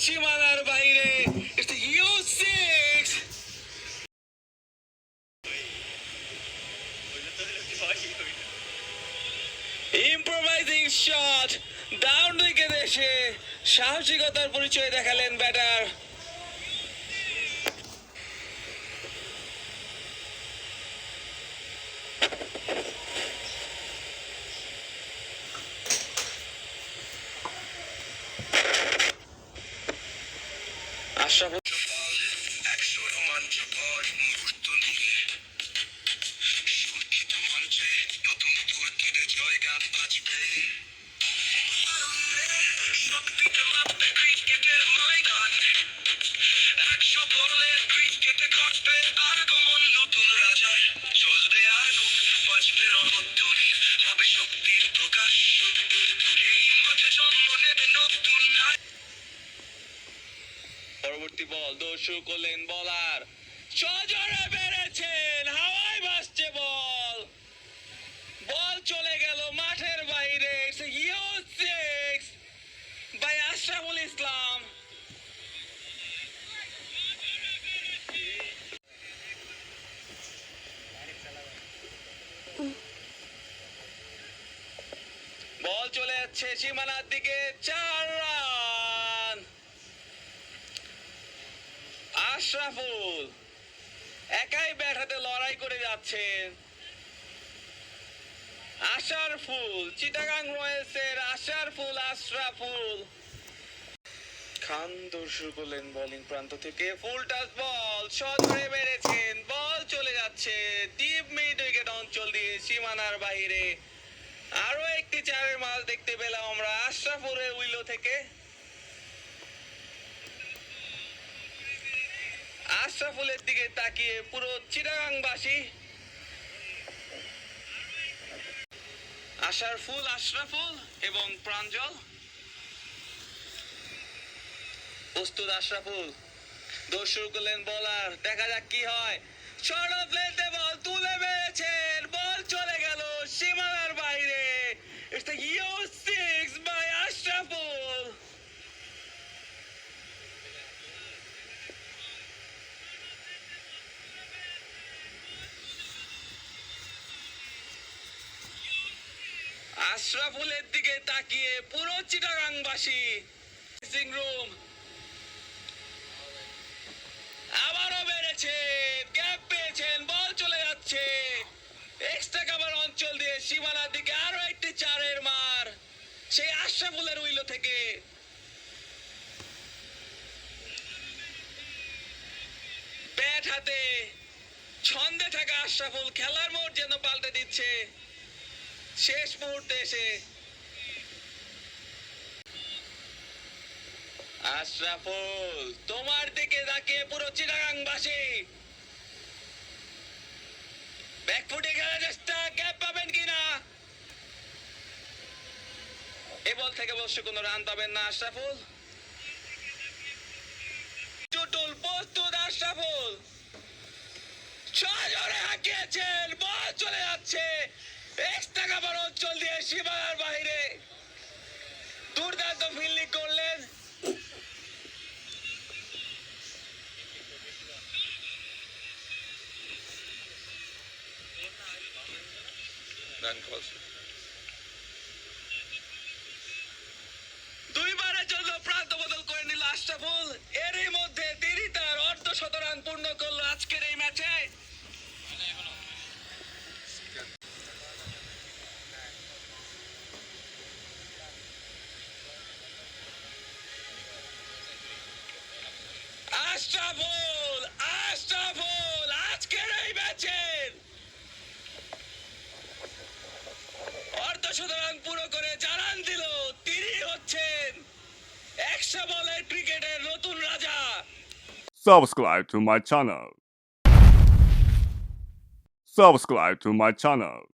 সীমানার বাইরে। It's the U6. ইম্প্রোভাইজিং shot, down উইকেটে এসে সাহসিকতার পরিচয় দেখালেন ব্যাটার। আশরাফুল পরবর্তী বল দৌড় শুরু করলেন বলার, সজোরে বেড়েছেন, হাওয়ায় ভাসছে বল, বল চলে গেল মাঠের বাইরে। U6 by Ashraful Islam. বল চলে যাচ্ছে সীমানার দিকে, 4 রান। আশরাফুল একাই ব্যাট হাতে লড়াই করে যাচ্ছেন। আশরাফুল, চিটাগাং রয়্যালসের আশরাফুল। খান দৌড় শুরু করলেন বোলিং প্রান্ত থেকে, ফুল টাচ বল, শট ধরে মেরেছেন, বল চলে যাচ্ছে ডিপ মিড উইকেট অঞ্চল দিয়ে সীমানার বাইরে। আরো একটি চারের মাল দেখতে পেলাম আমরা আশরাফুলের উইলো থেকে। আশরাফুলের দিকে তাকিয়ে পুরো চিটাগাংবাসী। আশরাফুল এবং প্রাঞ্জল প্রস্তুত। আশরাফুল দৌড় শুরু করলেন বলার, দেখা যাক কি হয়। শর্ট অফ লেন্থে বল তুলে মেরেছেন, বল চলে গেল সীমানার বাইরে। It's the U6 by Ashraful. আশরাফুলের দিকে তাকিয়ে পুরো চিটাগাংবাসী। ড্রেসিং রুম আবারও বেড়েছেন, গ্যাপ পেয়েছেন, বল চলে যাচ্ছে এক্সট্রা কভার অঞ্চল দিয়ে সীমানার দিকে। আরো একটি চারের মার সেই আশরাফুলের উইলো থেকে। ব্যাট হাতে ছন্দে থাকা আশরাফুল খেলার মোড় যেন পাল্টে দিচ্ছে শেষ মুহূর্তে এসে। আশরাফুল তোমার দিকে তাকিয়ে পুরো চিটাগাংবাসী। ব্যাকফুটে খেলার চেষ্টা, গ্যাপ পাবেন কিনা। এ বল থেকে অবশ্য কোনো রান পাবেন না আশরাফুল। চুটুল প্রস্তুত, আশরাফুল সজোরে হাঁকিয়েছেন, বল চলে যাচ্ছে এক্সট্রা কভার অঞ্চল দিয়ে সীমানার বাইরে। দুর্দান্ত ফিল্ডিং করলেন। দুইবারের জন্য প্রান্ত বদল করে নিল আশরাফুল। এরই মধ্যে তিনি তার অর্ধশত রান পূর্ণ করলো আজকের এই ম্যাচে। আশরাফুল আজকের এই ম্যাচের অর্ধশত রান পুরো করে জানান দিল তিনি হচ্ছেন 100 বলের ক্রিকেটের নতুন রাজা। Subscribe to my channel.